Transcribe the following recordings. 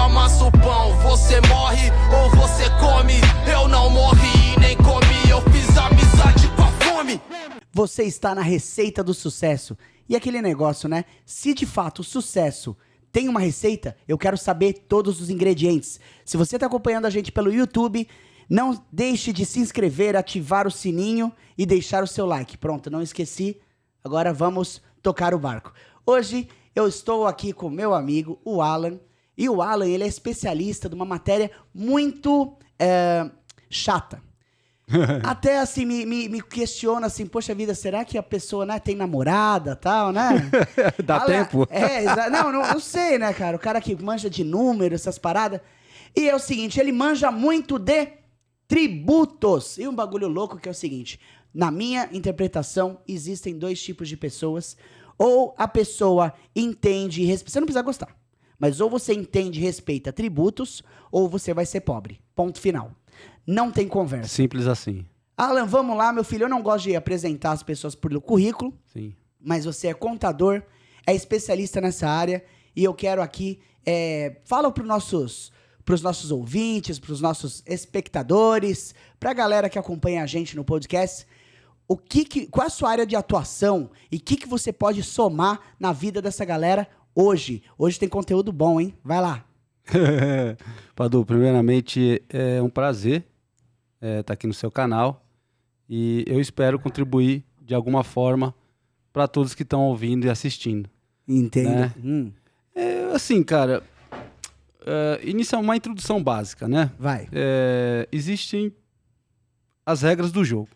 amassa o pão. Você morre ou você come. Eu não morri e nem comi, eu fiz amizade com a fome. Você está na receita do sucesso. E aquele negócio, né? Se de fato o sucesso tem uma receita, eu quero saber todos os ingredientes. Se você está acompanhando a gente pelo YouTube, não deixe de se inscrever, ativar o sininho e deixar o seu like. Pronto, não esqueci. Agora vamos tocar o barco. Hoje eu estou aqui com meu amigo, o Alan. E o Alan, ele é especialista de uma matéria muito chata. Até assim, me questiona assim, poxa vida, será que a pessoa, né, tem namorada e tal, né? Dá tempo? Não sei, né, cara? O cara que manja de números, essas paradas. E é o seguinte, ele manja muito de tributos. E um bagulho louco que é o seguinte, na minha interpretação, existem dois tipos de pessoas. Ou a pessoa entende e respeita, você não precisa gostar, mas ou você entende e respeita tributos, ou você vai ser pobre. Ponto final. Não tem conversa. Simples assim. Alan, vamos lá, meu filho. Eu não gosto de apresentar as pessoas pelo currículo. Sim. Mas você é contador, é especialista nessa área. E eu quero aqui... fala para os nossos ouvintes, para os nossos espectadores, para a galera que acompanha a gente no podcast, qual é a sua área de atuação e o que você pode somar na vida dessa galera hoje? Hoje tem conteúdo bom, hein? Vai lá. Padu, primeiramente é um prazer estar aqui no seu canal e eu espero contribuir de alguma forma para todos que estão ouvindo e assistindo. Entendo. Né? Assim, cara, iniciar uma introdução básica, né? Vai. Existem as regras do jogo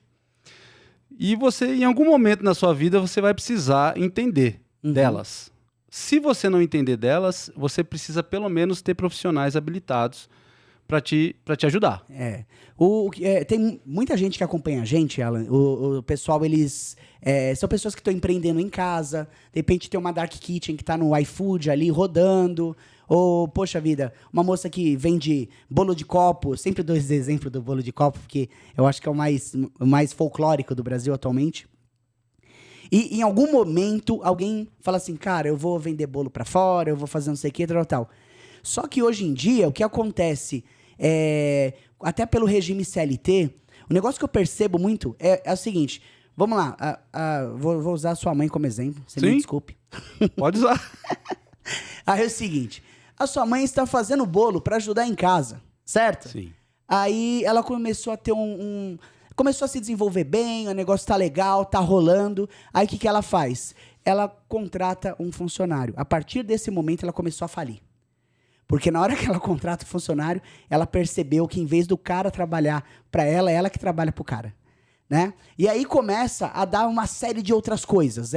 e você, em algum momento na sua vida, você vai precisar entender delas. Se você não entender delas, você precisa pelo menos ter profissionais habilitados para te ajudar. Tem muita gente que acompanha a gente, Alan. O pessoal, eles são pessoas que estão empreendendo em casa. De repente tem uma Dark Kitchen que está no iFood ali rodando. Ou, poxa vida, uma moça que vende bolo de copo. Sempre dou esse exemplo do bolo de copo, porque eu acho que é o mais folclórico do Brasil atualmente. E em algum momento alguém fala assim, cara, eu vou vender bolo pra fora, eu vou fazer não sei o que, tal. Só que hoje em dia, o que acontece, até pelo regime CLT, o negócio que eu percebo muito é o seguinte, vamos lá, vou usar a sua mãe como exemplo, você me desculpe. Pode usar. Aí é o seguinte, a sua mãe está fazendo bolo pra ajudar em casa, certo? Sim. Aí ela começou a ter começou a se desenvolver bem, o negócio tá legal, tá rolando. Aí o que ela faz? Ela contrata um funcionário. A partir desse momento, ela começou a falir. Porque na hora que ela contrata o funcionário, ela percebeu que em vez do cara trabalhar para ela, é ela que trabalha pro cara. Né? E aí começa a dar uma série de outras coisas.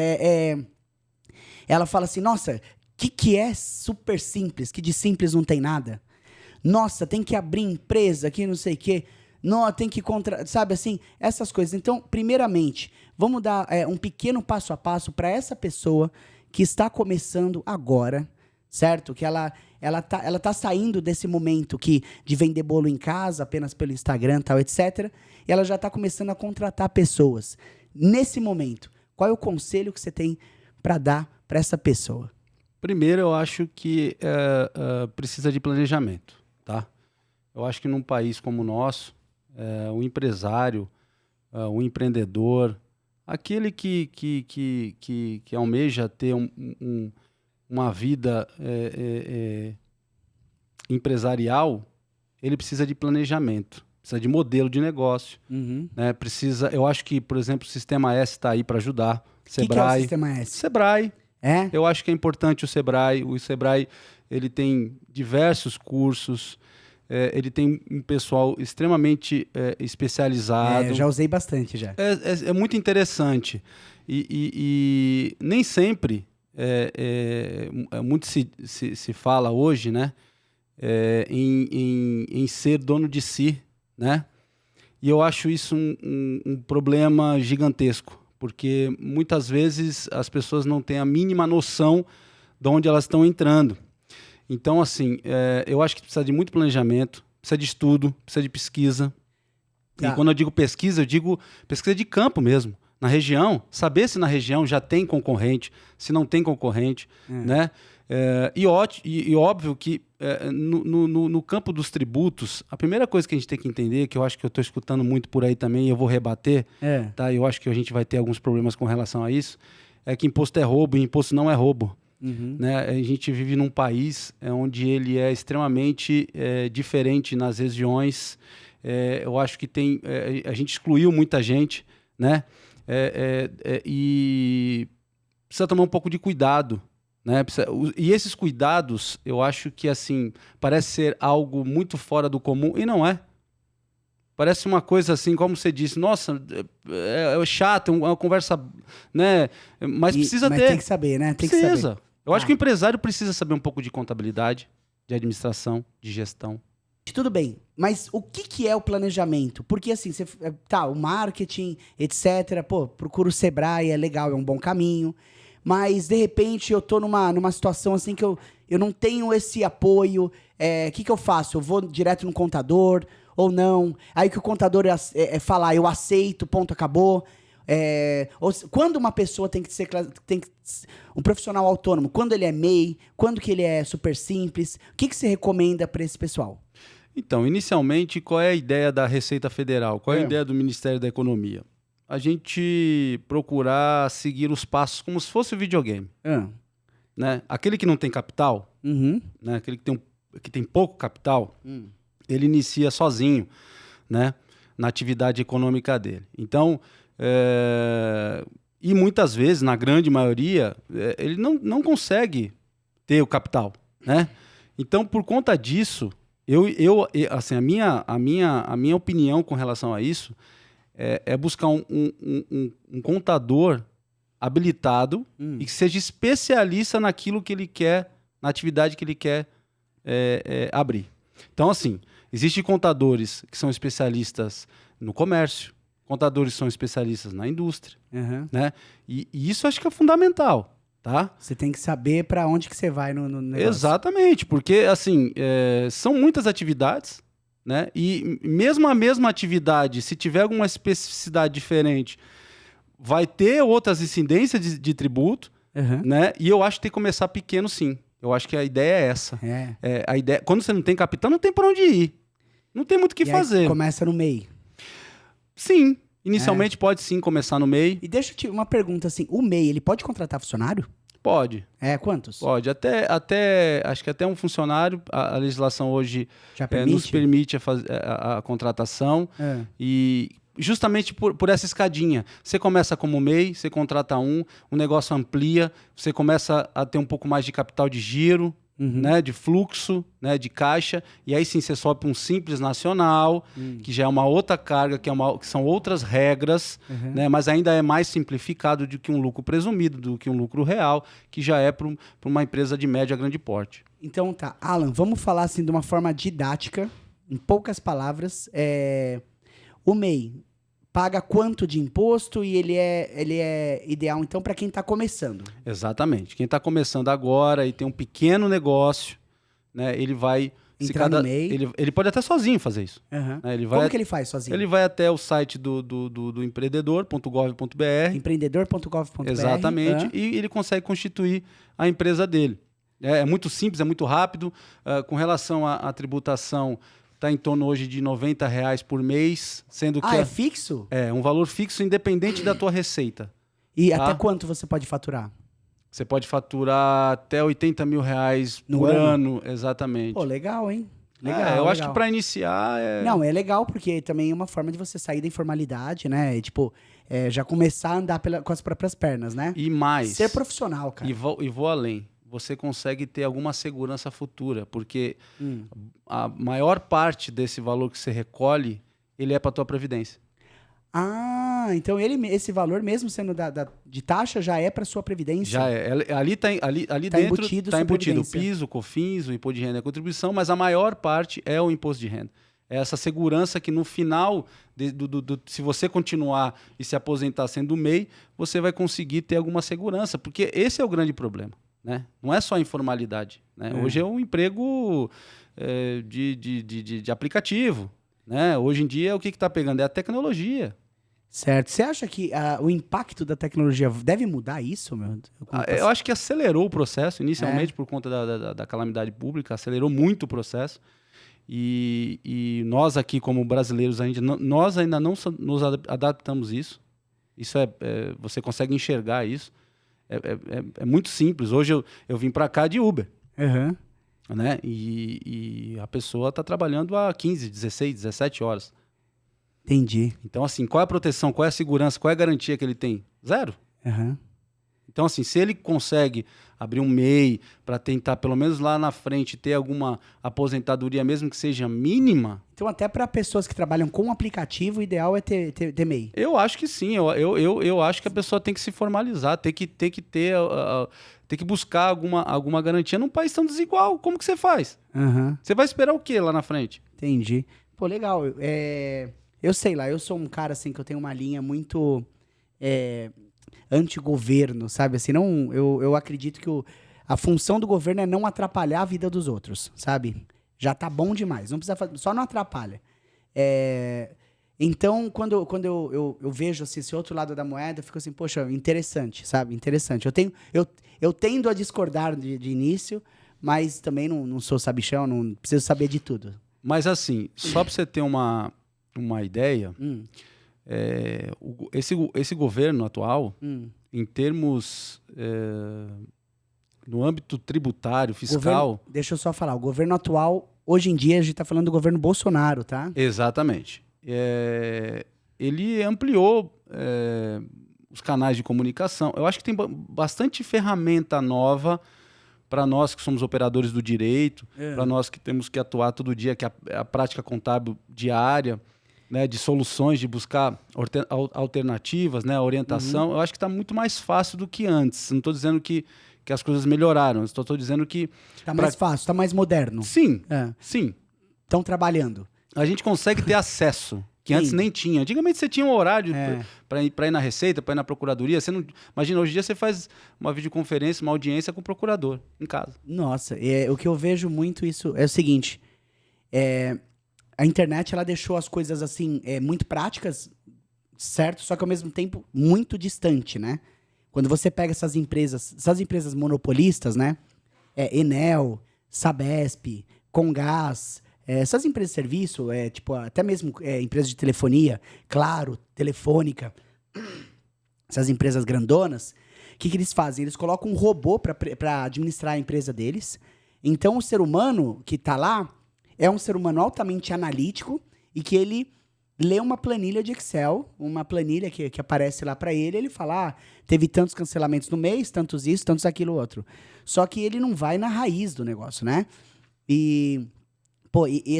Ela fala assim, nossa, que é super simples, que de simples não tem nada? Nossa, tem que abrir empresa, que não sei o quê. Não, tem que sabe assim, essas coisas. Então, primeiramente, vamos dar um pequeno passo a passo para essa pessoa que está começando agora, certo? Que ela tá saindo desse momento de vender bolo em casa, apenas pelo Instagram, tal, etc. E ela já está começando a contratar pessoas. Nesse momento, qual é o conselho que você tem para dar para essa pessoa? Primeiro, eu acho que precisa de planejamento, tá? Eu acho que num país como o nosso, o empresário, o empreendedor, aquele que almeja ter uma vida empresarial, ele precisa de planejamento, precisa de modelo de negócio. Né? Eu acho que, por exemplo, o Sistema S está aí para ajudar. Sebrae. Que é o Sistema S? Sebrae. Eu acho que é importante o Sebrae. O Sebrae ele tem diversos cursos. Ele tem um pessoal extremamente especializado. Já usei bastante já. É muito interessante. E nem sempre, muito se fala hoje, né, em ser dono de si, né? E eu acho isso um problema gigantesco, porque muitas vezes as pessoas não têm a mínima noção de onde elas estão entrando. Então, assim, eu acho que precisa de muito planejamento, precisa de estudo, precisa de pesquisa. Tá. E quando eu digo pesquisa de campo mesmo. Na região, saber se na região já tem concorrente, se não tem concorrente, né? E óbvio que no campo dos tributos, a primeira coisa que a gente tem que entender, que eu acho que eu estou escutando muito por aí também, e eu vou rebater, tá? Eu acho que a gente vai ter alguns problemas com relação a isso, é que imposto é roubo e imposto não é roubo. Né? A gente vive num país onde ele é extremamente diferente nas regiões. Eu acho que a gente excluiu muita gente, né? E precisa tomar um pouco de cuidado, né? E esses cuidados, eu acho que assim parece ser algo muito fora do comum, e não é. Parece uma coisa assim, como você disse, nossa, é chato, é uma conversa, né? Mas precisa ter. Tem que saber, né? Tem precisa. Que saber. Eu acho que o empresário precisa saber um pouco de contabilidade, de administração, de gestão. Tudo bem, mas o que é o planejamento? Porque assim, o marketing, etc. Pô, procura o Sebrae, é legal, é um bom caminho. Mas, de repente, eu tô numa situação assim que eu não tenho esse apoio. O que eu faço? Eu vou direto no contador ou não? Aí que o contador falar, eu aceito, ponto, acabou. Quando uma pessoa tem que ser um profissional autônomo, quando ele é MEI, quando que ele é super simples, o que você recomenda para esse pessoal? Então, inicialmente, qual é a ideia da Receita Federal? Qual é a ideia do Ministério da Economia? A gente procurar seguir os passos como se fosse um videogame. Né? Aquele que não tem capital, né? Aquele que tem pouco capital, ele inicia sozinho, né? Na atividade econômica dele. Então, e muitas vezes, na grande maioria, ele não consegue ter o capital, né? Então, por conta disso, assim, a minha opinião com relação a isso é buscar um contador habilitado e que seja especialista naquilo que ele quer, na atividade que ele quer abrir. Então, assim, existem contadores que são especialistas no comércio, contadores que são especialistas na indústria, né? E isso acho que é fundamental. Tá? Você tem que saber para onde que você vai no negócio. Exatamente, porque assim, são muitas atividades, né? E mesmo a mesma atividade, se tiver alguma especificidade diferente, vai ter outras incidências de tributo, né? E eu acho que tem que começar pequeno, sim. Eu acho que a ideia é essa. A ideia, quando você não tem capital, não tem para onde ir. Não tem muito o que fazer. Aí começa no MEI. Sim. Inicialmente pode sim começar no MEI. E deixa eu te uma pergunta assim, o MEI, ele pode contratar funcionário? Pode. Quantos? Pode. Acho que até um funcionário, a legislação hoje já nos permite a contratação. E justamente por essa escadinha. Você começa como MEI, você contrata o negócio amplia, você começa a ter um pouco mais de capital de giro, né, de fluxo, né, de caixa, e aí sim você sobe para um simples nacional, que já é uma outra carga, que são outras regras, né, mas ainda é mais simplificado do que um lucro presumido, do que um lucro real, que já é para uma empresa de média a grande porte. Então tá, Alan, vamos falar assim de uma forma didática, em poucas palavras. O MEI paga quanto de imposto e ele é ideal, então, para quem está começando? Exatamente. Quem está começando agora e tem um pequeno negócio, né, ele vai... Entrar no MEI. Ele pode até sozinho fazer isso. Né, Como que ele faz sozinho? Ele vai até o site do empreendedor.gov.br. Empreendedor.gov.br. Exatamente. E ele consegue constituir a empresa dele. É muito simples, é muito rápido. Com relação à tributação, está em torno hoje de R$90 por mês, sendo que... é fixo? É, um valor fixo independente da tua receita. E até quanto você pode faturar? Você pode faturar até R$80 mil por ano. Exatamente. Pô, legal, hein? Legal, eu acho que para iniciar... Não, é legal, porque também é uma forma de você sair da informalidade, né? Já começar a andar com as próprias pernas, né? E mais... Ser profissional, cara. E vou além. Você consegue ter alguma segurança futura, porque a maior parte desse valor que você recolhe, ele é para a tua previdência. Então esse valor, mesmo sendo de taxa, já é para sua previdência? Já é. Ali dentro está embutido o PIS, o COFINS, o imposto de renda e a contribuição, mas a maior parte é o imposto de renda. É essa segurança que no final, se você continuar e se aposentar sendo MEI, você vai conseguir ter alguma segurança, porque esse é o grande problema. Né? Não é só informalidade. Né? Hoje é um emprego de aplicativo. Né? Hoje em dia, o que está pegando? É a tecnologia. Certo. Você acha que o impacto da tecnologia deve mudar isso, meu? Eu acho que acelerou o processo, inicialmente, por conta da calamidade pública, acelerou muito o processo. E nós aqui, como brasileiros, nós ainda não nos adaptamos a isso. Isso você consegue enxergar isso. É muito simples. Hoje eu vim para cá de Uber. Uhum. Né? E a pessoa está trabalhando há 15, 16, 17 horas. Entendi. Então, assim, qual é a proteção, qual é a segurança, qual é a garantia que ele tem? Zero. Uhum. Então, assim, se ele consegue abrir um MEI para tentar, pelo menos lá na frente, ter alguma aposentadoria, mesmo que seja mínima... Então, até para pessoas que trabalham com aplicativo, o ideal é ter MEI. Eu acho que sim. Eu acho que a pessoa tem que se formalizar, tem que ter... tem que buscar alguma garantia num país tão desigual. Como que você faz? Uhum. Você vai esperar o quê lá na frente? Entendi. Pô, legal. Eu sei lá, eu sou um cara assim que eu tenho uma linha muito anti-governo, sabe? Assim, não, eu acredito que a função do governo é não atrapalhar a vida dos outros, sabe? Já tá bom demais, não precisa fazer, só não atrapalha. Então, quando eu vejo assim, esse outro lado da moeda, eu fico assim, poxa, interessante, sabe? Interessante. Eu tendo a discordar de início, mas também não sou sabichão, não preciso saber de tudo. Mas assim, só para você ter uma ideia, esse governo atual, em termos no âmbito tributário, fiscal... Deixa eu só falar, o governo atual, hoje em dia, a gente está falando do governo Bolsonaro, tá? Exatamente. Ele ampliou os canais de comunicação. Eu acho que tem bastante ferramenta nova para nós que somos operadores do direito, para nós que temos que atuar todo dia, que é a prática contábil diária, né, de soluções, de buscar alternativas, né, orientação. Eu acho que está muito mais fácil do que antes. Não estou dizendo que as coisas melhoraram, estou dizendo que... Está mais fácil, está mais moderno. Sim, sim. Estão trabalhando. A gente consegue ter acesso, que antes nem tinha. Antigamente você tinha um horário para ir na Receita, para ir na Procuradoria. Você não... Imagina, hoje em dia você faz uma videoconferência, uma audiência com o procurador, em casa. Nossa, o que eu vejo muito isso é o seguinte, a internet ela deixou as coisas assim, muito práticas, certo? Só que ao mesmo tempo muito distante, né? Quando você pega essas empresas monopolistas, né? Enel, Sabesp, Comgás, essas empresas de serviço, tipo, até mesmo empresas de telefonia, Claro, Telefônica, essas empresas grandonas, o que eles fazem? Eles colocam um robô para administrar a empresa deles. Então, o ser humano que está lá é um ser humano altamente analítico e que ele lê uma planilha de Excel, uma planilha que aparece lá para ele, ele fala, teve tantos cancelamentos no mês, tantos isso, tantos aquilo outro. Só que ele não vai na raiz do negócio, né? E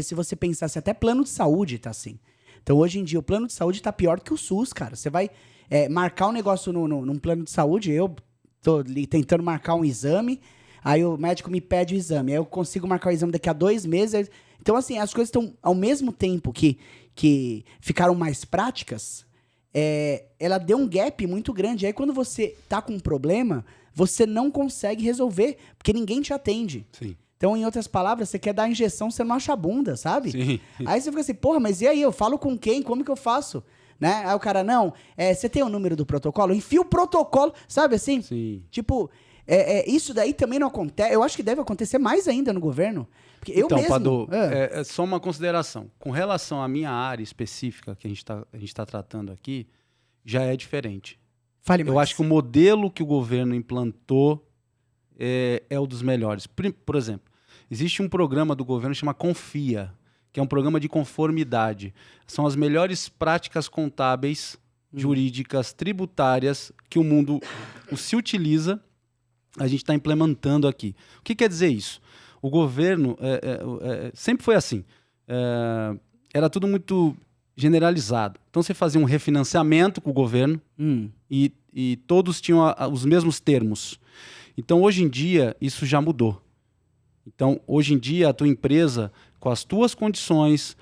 se você pensasse, até plano de saúde tá assim. Então, hoje em dia, o plano de saúde tá pior que o SUS, cara. Você vai marcar um negócio num plano de saúde, eu tô ali tentando marcar um exame, aí o médico me pede o exame, aí eu consigo marcar o exame daqui a 2 meses. Então, assim, as coisas estão, ao mesmo tempo que ficaram mais práticas, ela deu um gap muito grande. Aí, quando você tá com um problema, você não consegue resolver, porque ninguém te atende. Sim. Então, em outras palavras, você quer dar injeção, você não acha a bunda, sabe? Sim. Aí você fica assim, porra, mas e aí? Eu falo com quem? Como que eu faço? Né? Aí o cara, não, você tem o número do protocolo? Enfia o protocolo, sabe assim? Sim. Tipo, isso daí também não acontece. Eu acho que deve acontecer mais ainda no governo. Porque eu mesmo... Padu, só uma consideração. Com relação à minha área específica que a gente tá tratando aqui, já é diferente. Fale mais. Eu acho que o modelo que o governo implantou é um dos melhores. Por exemplo, existe um programa do governo que chama Confia, que é um programa de conformidade. São as melhores práticas contábeis, jurídicas, tributárias que o mundo se utiliza, a gente está implementando aqui. O que quer dizer isso? O governo sempre foi assim. Era tudo muito generalizado. Então você fazia um refinanciamento com o governo e todos tinham os mesmos termos. Então, hoje em dia, isso já mudou. Então, hoje em dia, a tua empresa, com as tuas condições,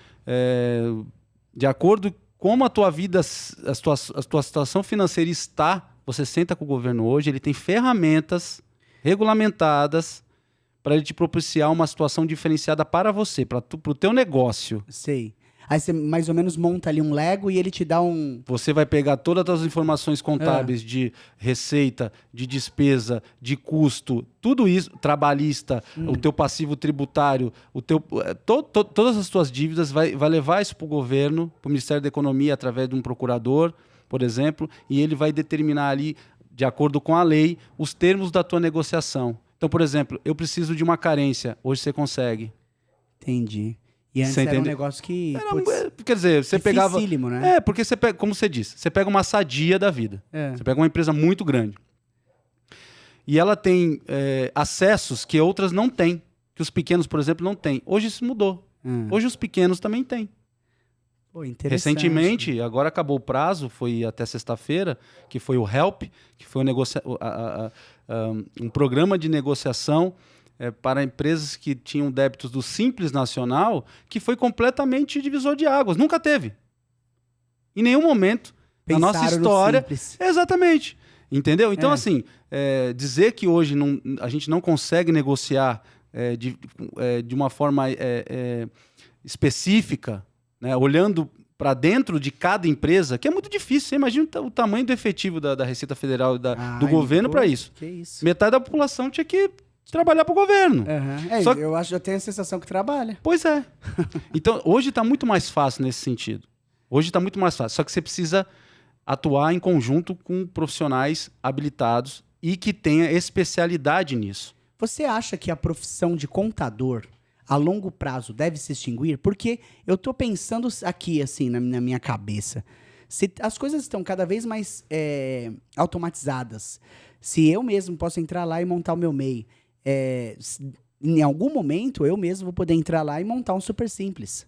de acordo com como a tua vida, a tua situação financeira está, você senta com o governo hoje, ele tem ferramentas regulamentadas para ele te propiciar uma situação diferenciada para você, para o teu negócio. Sei. Aí você mais ou menos monta ali um Lego e ele te dá um... Você vai pegar todas as informações contábeis de receita, de despesa, de custo, tudo isso, trabalhista, o teu passivo tributário, todas as tuas dívidas, vai levar isso para o governo, para o Ministério da Economia, através de um procurador, por exemplo, e ele vai determinar ali, de acordo com a lei, os termos da tua negociação. Então, por exemplo, eu preciso de uma carência, hoje você consegue. Entendi. E antes era um negócio que... Quer dizer, você pegava... né? Porque você pega, como você disse, você pega uma Sadia da vida. Você pega uma empresa muito grande. E ela tem acessos que outras não têm. Que os pequenos, por exemplo, não têm. Hoje isso mudou. Hoje os pequenos também têm. Pô, interessante. Recentemente, agora acabou o prazo, foi até sexta-feira, que foi o HELP, que foi um programa de negociação para empresas que tinham débitos do Simples Nacional, que foi completamente divisor de águas. Nunca teve. Em nenhum momento na nossa história. Exatamente. Entendeu? Então, assim, dizer que hoje a gente não consegue negociar de uma forma específica, né, olhando para dentro de cada empresa, que é muito difícil. Você imagina o tamanho do efetivo da Receita Federal e do governo para isso. Que isso. Metade da população tinha que trabalhar para o governo. Eu tenho a sensação que trabalha. Pois é. Então, hoje está muito mais fácil nesse sentido. Hoje está muito mais fácil. Só que você precisa atuar em conjunto com profissionais habilitados e que tenha especialidade nisso. Você acha que a profissão de contador, a longo prazo, deve se extinguir? Porque eu estou pensando aqui, assim, na minha cabeça. Se as coisas estão cada vez mais automatizadas, se eu mesmo posso entrar lá e montar o meu MEI, em algum momento eu mesmo vou poder entrar lá e montar um super simples.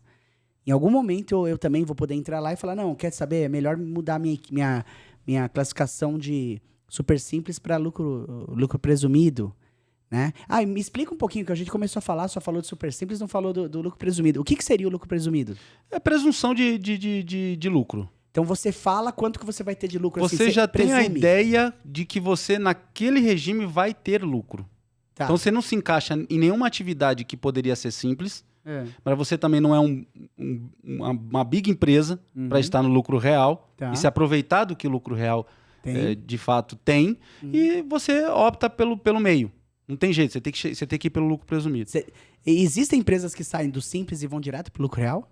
Em algum momento eu também vou poder entrar lá e falar, não, quer saber, é melhor mudar minha classificação de super simples para lucro presumido, né? Me explica um pouquinho, que a gente começou a falar, só falou de super simples, não falou do lucro presumido. O que seria o lucro presumido? É presunção de lucro. Então você fala quanto que você vai ter de lucro. Você assim, já tem a ideia de que você, naquele regime, vai ter lucro. Tá. Então você não se encaixa em nenhuma atividade que poderia ser simples, mas você também não é uma big empresa para estar no lucro real e se aproveitar do que o lucro real de fato tem, e você opta pelo meio. Não tem jeito, você tem que ir pelo lucro presumido. Existem empresas que saem do simples e vão direto pro lucro real?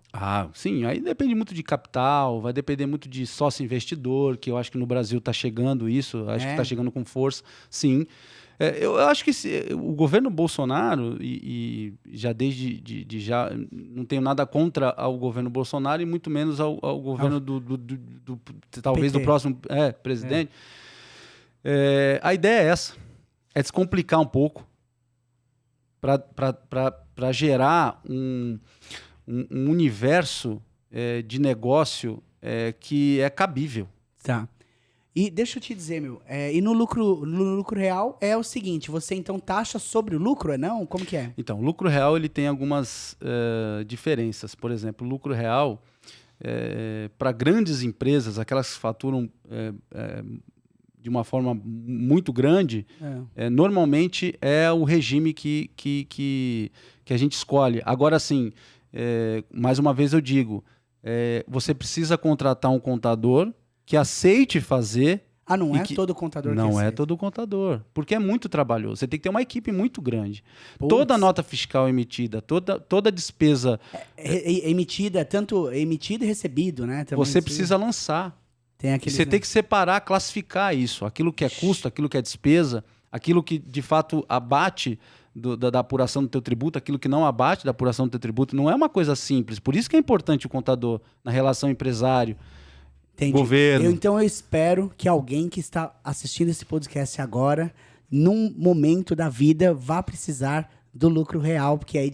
Sim, aí depende muito de capital, vai depender muito de sócio investidor, que eu acho que no Brasil está chegando isso, acho que está chegando com força, sim. Eu acho que o governo Bolsonaro, e já desde já não tenho nada contra o governo Bolsonaro e muito menos ao governo talvez PT. Do próximo presidente. A ideia é essa, é descomplicar um pouco para gerar um universo de negócio que é cabível. Tá. E deixa eu te dizer, e no lucro real é o seguinte, você então taxa sobre o lucro, não? Como que é? Então, o lucro real ele tem algumas diferenças. Por exemplo, o lucro real, para grandes empresas, aquelas que faturam de uma forma muito grande, normalmente é o regime que a gente escolhe. Agora, sim, mais uma vez eu digo, você precisa contratar um contador que aceite fazer... não é todo contador que Não é todo contador, porque é muito trabalhoso. Você tem que ter uma equipe muito grande. Puts. Toda nota fiscal emitida, toda despesa... emitida, tanto emitido e recebido, né? Também você precisa lançar. Você tem que separar, classificar isso. Aquilo que é custo, aquilo que é despesa, aquilo que de fato abate da apuração do teu tributo, aquilo que não abate da apuração do teu tributo. Não é uma coisa simples. Por isso que é importante o contador na relação empresário, governo. Então eu espero que alguém que está assistindo esse podcast agora, num momento da vida, vá precisar do lucro real, porque aí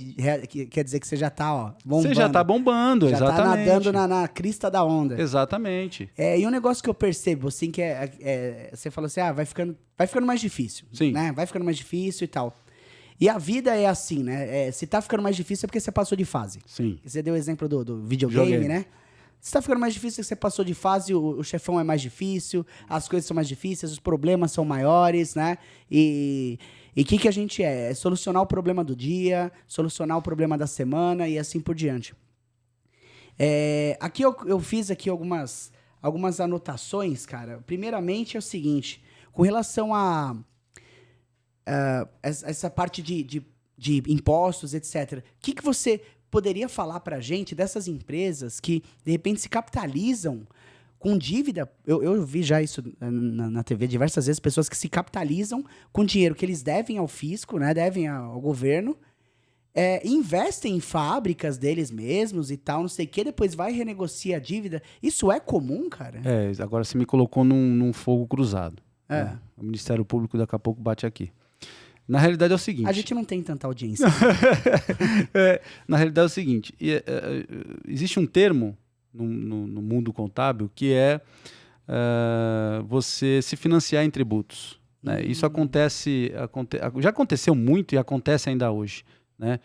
quer dizer que você já está bombando. Você já está bombando, já exatamente. Já está nadando na crista da onda. Exatamente. E um negócio que eu percebo, assim, que você falou assim, vai ficando mais difícil. Sim. Né? Vai ficando mais difícil e tal. E a vida é assim, né? Se tá ficando mais difícil é porque você passou de fase. Sim. Você deu o exemplo do videogame, né? Se tá ficando mais difícil, você passou de fase, o chefão é mais difícil, as coisas são mais difíceis, os problemas são maiores, né? E que a gente é? É solucionar o problema do dia, solucionar o problema da semana e assim por diante. Aqui eu fiz aqui algumas anotações, cara. Primeiramente é o seguinte, com relação a essa parte de impostos, etc. O que você poderia falar pra gente dessas empresas que, de repente, se capitalizam com dívida? Eu vi já isso na TV diversas vezes, pessoas que se capitalizam com dinheiro que eles devem ao fisco, né, devem ao governo, investem em fábricas deles mesmos e tal, não sei o que, depois vai renegocia a dívida. Isso é comum, cara? Agora você me colocou num fogo cruzado. É. O Ministério Público daqui a pouco bate aqui. Na realidade é o seguinte... A gente não tem tanta audiência. Na realidade é o seguinte, existe um termo no mundo contábil que é você se financiar em tributos. Né? Isso já aconteceu muito e acontece ainda hoje. Né?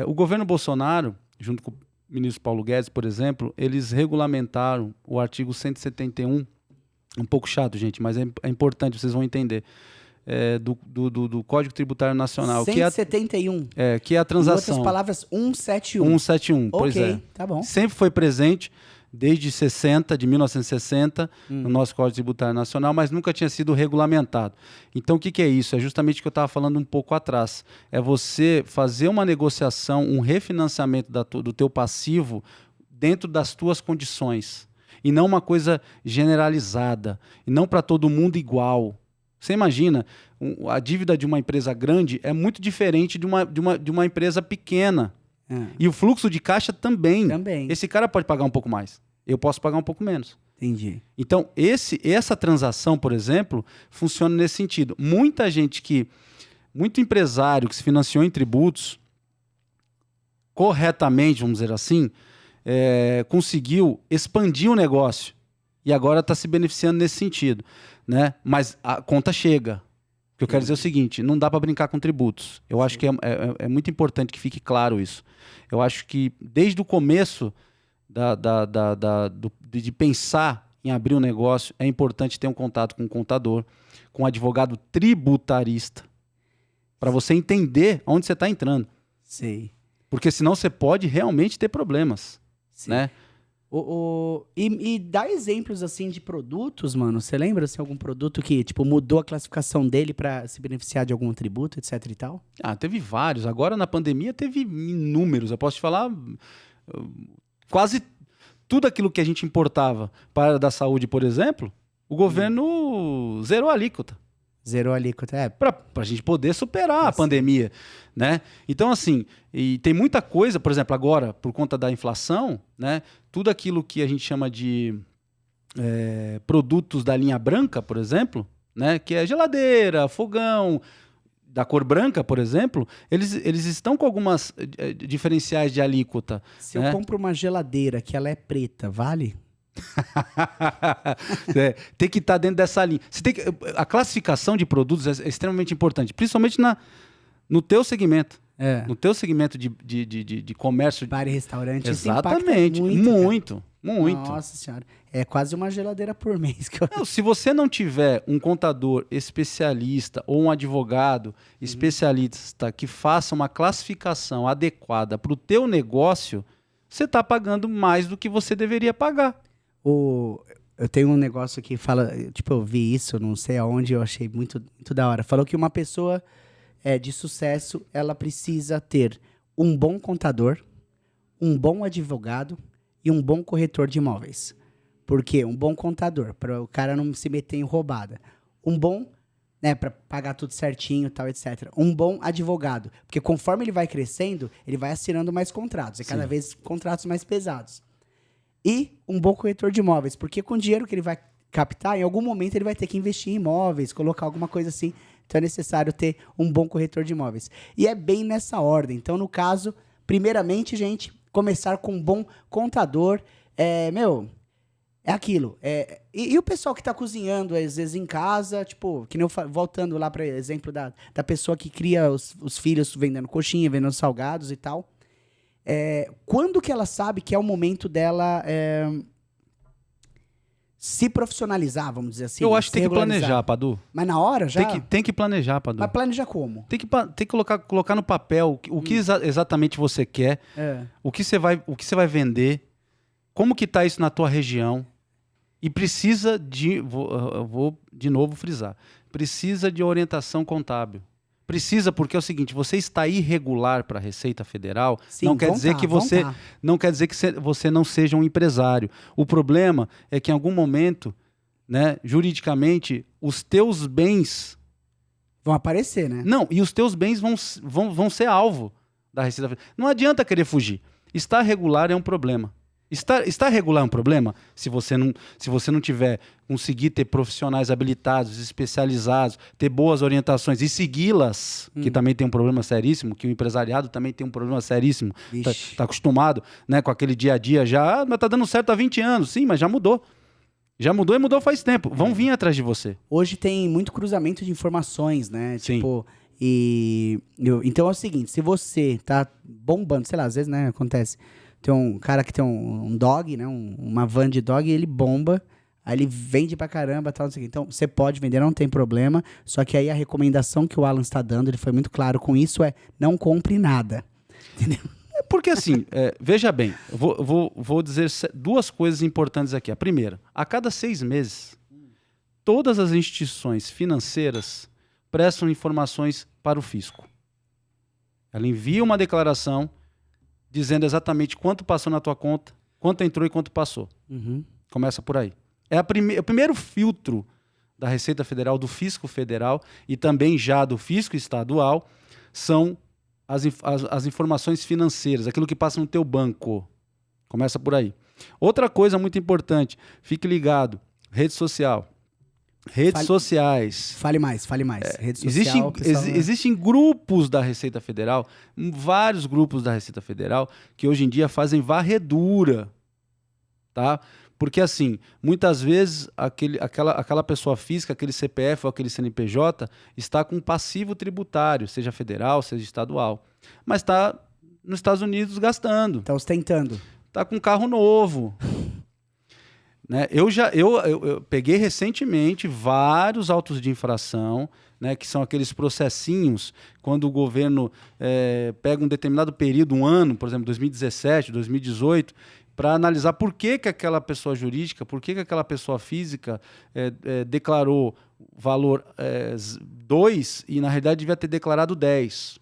O governo Bolsonaro, junto com o ministro Paulo Guedes, por exemplo, eles regulamentaram o artigo 171, um pouco chato, gente, mas é importante, vocês vão entender, do Código Tributário Nacional. 171. Que é a transação. Em outras palavras, 171. 171, pois é. Ok, tá bom. Sempre foi presente desde 1960, no nosso Código Tributário Nacional, mas nunca tinha sido regulamentado. Então, o que é isso? É justamente o que eu estava falando um pouco atrás. É você fazer uma negociação, um refinanciamento do teu passivo dentro das tuas condições. E não uma coisa generalizada. E não para todo mundo igual. Você imagina, a dívida de uma empresa grande é muito diferente de uma empresa pequena. E o fluxo de caixa também. Esse cara pode pagar um pouco mais. Eu posso pagar um pouco menos. Entendi. Então, essa transação, por exemplo, funciona nesse sentido. Muito empresário que se financiou em tributos, corretamente, vamos dizer assim, conseguiu expandir o negócio. E agora está se beneficiando nesse sentido. Né? Mas a conta chega. O que eu quero dizer é o seguinte, não dá para brincar com tributos. Eu acho que é muito importante que fique claro isso. Eu acho que desde o começo de pensar em abrir um negócio, é importante ter um contato com um contador, com um advogado tributarista, para você entender onde você está entrando. Sei. Porque senão você pode realmente ter problemas. Sim. Né? E dá exemplos, assim, de produtos, mano. Você lembra, assim, algum produto que, tipo, mudou a classificação dele para se beneficiar de algum tributo, etc e tal? Teve vários. Agora, na pandemia, teve inúmeros. Eu posso te falar, quase tudo aquilo que a gente importava para a área da saúde, por exemplo, o governo zerou a alíquota. Zerou a alíquota, Para a gente poder superar a pandemia, né? Então, assim, e tem muita coisa, por exemplo, agora, por conta da inflação, né? Tudo aquilo que a gente chama de produtos da linha branca, por exemplo, né? Que é geladeira, fogão, da cor branca, por exemplo, eles estão com algumas diferenciais de alíquota. Se eu compro uma geladeira que ela é preta, vale? Tem que estar dentro dessa linha. A classificação de produtos é extremamente importante, principalmente no teu segmento. No teu segmento de comércio. Bar e restaurante. Exatamente. Muito. Nossa senhora. É quase uma geladeira por mês. Se você não tiver um contador especialista ou um advogado especialista que faça uma classificação adequada para o teu negócio, você está pagando mais do que você deveria pagar. Eu tenho um negócio que fala, tipo, eu vi isso, não sei aonde, eu achei muito, muito da hora. Falou que uma pessoa de sucesso, ela precisa ter um bom contador, um bom advogado e um bom corretor de imóveis. Por quê? Um bom contador, para o cara não se meter em roubada. Um bom, para pagar tudo certinho, tal, etc. Um bom advogado, porque conforme ele vai crescendo, ele vai assinando mais contratos, cada vez contratos mais pesados. E um bom corretor de imóveis, porque com o dinheiro que ele vai captar, em algum momento ele vai ter que investir em imóveis, colocar alguma coisa assim. Então é necessário ter um bom corretor de imóveis. E é bem nessa ordem. Então, no caso, primeiramente, gente, começar com um bom contador. É aquilo. E o pessoal que tá cozinhando, às vezes, em casa, tipo, que nem voltando lá para exemplo da pessoa que cria os filhos vendendo coxinha, vendendo salgados e tal. Quando que ela sabe que é o momento dela se profissionalizar, vamos dizer assim? Eu acho que tem que planejar, Padu. Mas na hora já? Tem que planejar, Padu. Mas planejar como? Tem que colocar no papel o que exatamente você quer, o que você vai vender, como que está isso na tua região, e precisa de, vou de novo frisar, precisa de orientação contábil. Precisa, porque é o seguinte, você está irregular para a Receita Federal, Sim, não quer dizer que você não quer dizer que você não seja um empresário. O problema é que em algum momento, né, juridicamente, os teus bens vão aparecer, né? Não, e os teus bens vão ser alvo da Receita Federal. Não adianta querer fugir. Estar regular é um problema. Estar regular é um problema se você não tiver, conseguir ter profissionais habilitados, especializados, ter boas orientações e segui-las, que também tem um problema seríssimo, que o empresariado também tem um problema seríssimo. Tá acostumado, né, com aquele dia a dia já, mas tá dando certo há 20 anos. Sim, mas já mudou. Já mudou e mudou faz tempo. Vão vir atrás de você. Hoje tem muito cruzamento de informações, né? Sim. Tipo, então é o seguinte, se você tá bombando, sei lá, às vezes, né, acontece, tem um cara que tem um dog, né, uma van de dog, e ele bomba, aí ele vende pra caramba, tal, não sei o quê. Então, você pode vender, não tem problema, só que aí a recomendação que o Alan está dando, ele foi muito claro com isso, é não compre nada. Entendeu? Porque assim, veja bem, vou dizer duas coisas importantes aqui. A primeira, a cada 6 meses, todas as instituições financeiras prestam informações para o fisco. Ela envia uma declaração dizendo exatamente quanto passou na tua conta, quanto entrou e quanto passou. Uhum. Começa por aí. O primeiro filtro da Receita Federal, do Fisco Federal e também já do Fisco Estadual são as informações financeiras, aquilo que passa no teu banco. Começa por aí. Outra coisa muito importante, fique ligado, rede social. Redes sociais. Fale mais. Rede social. Existem grupos da Receita Federal, vários grupos da Receita Federal, que hoje em dia fazem varredura. Tá? Porque, assim, muitas vezes aquela pessoa física, aquele CPF ou aquele CNPJ, está com passivo tributário, seja federal, seja estadual. Mas está nos Estados Unidos gastando. Está ostentando. Está com um carro novo. Né? Eu peguei recentemente vários autos de infração, né, que são aqueles processinhos quando o governo pega um determinado período, um ano, por exemplo, 2017, 2018, para analisar por que aquela pessoa jurídica, por que aquela pessoa física declarou valor 2 e, na realidade, devia ter declarado 10.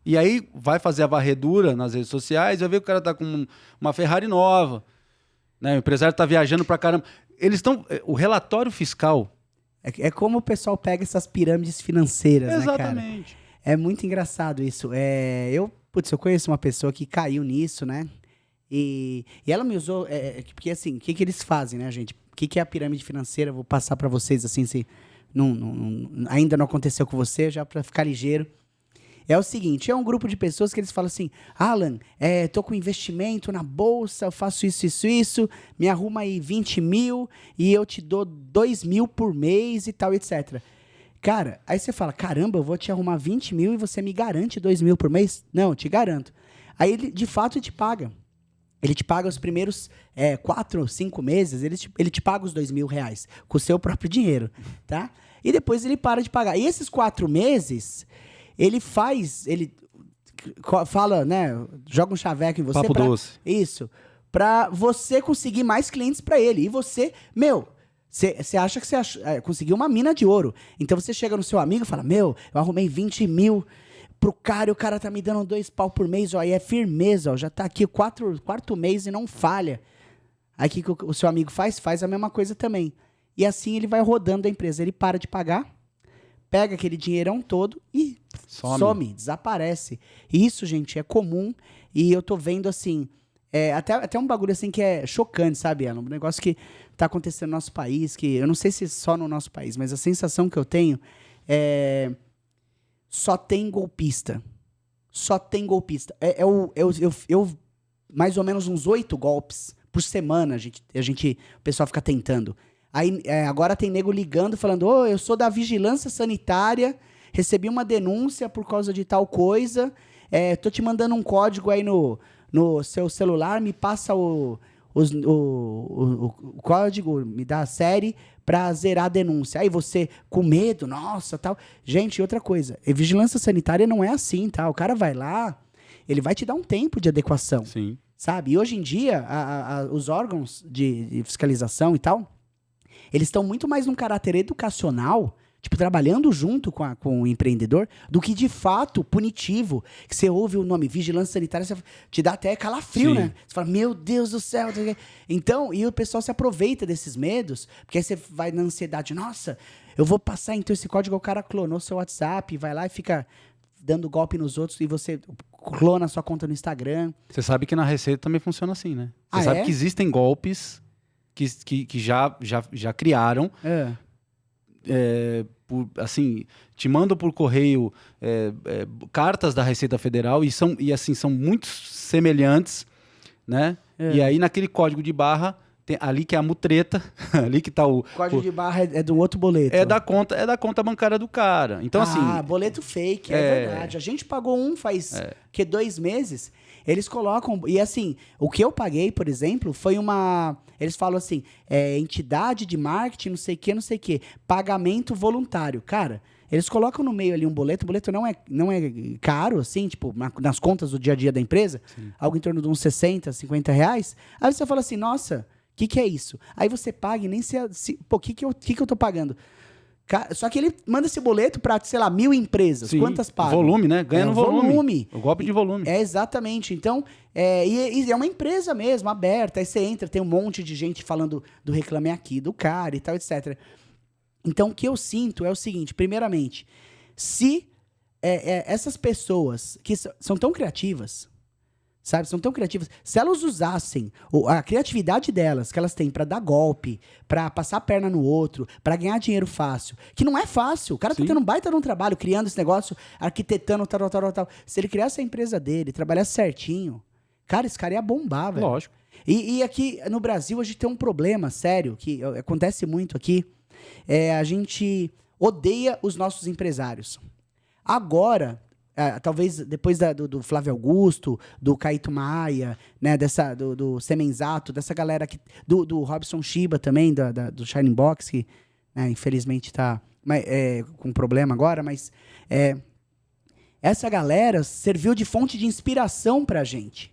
E aí vai fazer a varredura nas redes sociais, vai ver que o cara está com uma Ferrari nova, né? O empresário está viajando pra caramba. O relatório fiscal... É como o pessoal pega essas pirâmides financeiras, exatamente, né, cara? É muito engraçado isso. Eu conheço uma pessoa que caiu nisso, né? E ela me usou... porque, assim, o que eles fazem, né, gente? O que é a pirâmide financeira? Vou passar para vocês, assim, se ainda não aconteceu com você, já para ficar ligeiro. É o seguinte, é um grupo de pessoas que eles falam assim, Alan, tô com investimento na bolsa, eu faço isso, me arruma aí 20 mil e eu te dou 2 mil por mês e tal, etc. Cara, aí você fala, caramba, eu vou te arrumar 20 mil e você me garante 2 mil por mês? Não, eu te garanto. Aí ele, de fato, ele te paga. Ele te paga os primeiros 4 ou 5 meses, ele te paga os 2 mil reais com o seu próprio dinheiro, tá? E depois ele para de pagar. E esses 4 meses... Ele fala, né, joga um chaveco em você. Papo doce. Isso, pra você conseguir mais clientes pra ele. E você, você acha que você conseguiu uma mina de ouro. Então você chega no seu amigo e fala, eu arrumei 20 mil pro cara e o cara tá me dando 2 pau por mês, ó, e é firmeza, ó, já tá aqui o quarto mês e não falha. Aí o que o seu amigo faz? Faz a mesma coisa também. E assim ele vai rodando a empresa. Ele para de pagar, pega aquele dinheirão todo e some, desaparece. Isso, gente, é comum. E eu tô vendo, assim, até um bagulho assim que é chocante, sabe, Alan? Um negócio que tá acontecendo no nosso país, que eu não sei se é só no nosso país, mas a sensação que eu tenho é... Só tem golpista. Só tem golpista. Eu mais ou menos uns 8 golpes por semana o pessoal fica tentando. Aí, agora tem nego ligando, falando, eu sou da vigilância sanitária, recebi uma denúncia por causa de tal coisa, tô te mandando um código aí no seu celular, me passa o código, me dá a série pra zerar a denúncia. Aí você, com medo, nossa, tal. Gente, outra coisa, vigilância sanitária não é assim, tá? O cara vai lá, ele vai te dar um tempo de adequação. Sim. sabe? E hoje em dia, os órgãos de fiscalização e tal, eles estão muito mais num caráter educacional, tipo, trabalhando junto com o empreendedor, do que de fato punitivo, que você ouve o nome vigilância sanitária, você te dá até calafrio, né? Você fala, meu Deus do céu. Então, e o pessoal se aproveita desses medos, porque aí você vai na ansiedade, nossa, eu vou passar então esse código, o cara clonou seu WhatsApp, vai lá e fica dando golpe nos outros, e você clona a sua conta no Instagram. Você sabe que na Receita também funciona assim, né? Você sabe que existem golpes que já criaram... assim, te mandam por correio cartas da Receita Federal e assim, são muito semelhantes, né? E aí naquele código de barra, tem ali que é a mutreta, ali que tá o código de barra é do outro boleto. É da conta bancária do cara. Então, assim... boleto fake, é verdade. A gente pagou faz 2 meses. Eles colocam... E assim, o que eu paguei, por exemplo, foi uma... Eles falam assim, entidade de marketing, não sei o que, pagamento voluntário. Cara, eles colocam no meio ali um boleto. O boleto não é caro, assim, tipo, nas contas do dia a dia da empresa. Sim. Algo em torno de uns 60, 50 reais. Aí você fala assim, nossa, o que é isso? Aí você paga e nem pô, o que eu tô pagando? Só que ele manda esse boleto para, sei lá, 1.000 empresas. Sim, quantas pagam? Volume, né? Ganha no volume. O golpe de volume. Exatamente. Então, e é uma empresa mesmo, aberta. Aí você entra, tem um monte de gente falando do Reclame Aqui, do cara e tal, etc. Então, o que eu sinto é o seguinte. Primeiramente, se essas pessoas que são tão criativas, sabe? São tão criativas. Se elas usassem a criatividade delas, que elas têm pra dar golpe, pra passar a perna no outro, pra ganhar dinheiro fácil, que não é fácil. O cara tá tendo um baita de um trabalho, criando esse negócio, arquitetando, tal. Se ele criasse a empresa dele, trabalhasse certinho, cara, esse cara ia bombar, velho. Lógico. E aqui no Brasil, a gente tem um problema sério, que acontece muito aqui. A gente odeia os nossos empresários. Agora... talvez depois do Flávio Augusto, do Caíto Maia, né, do Semenzato, dessa galera aqui, do Robson Shiba também, do Shining Box, que infelizmente está com problema agora, mas essa galera serviu de fonte de inspiração pra gente,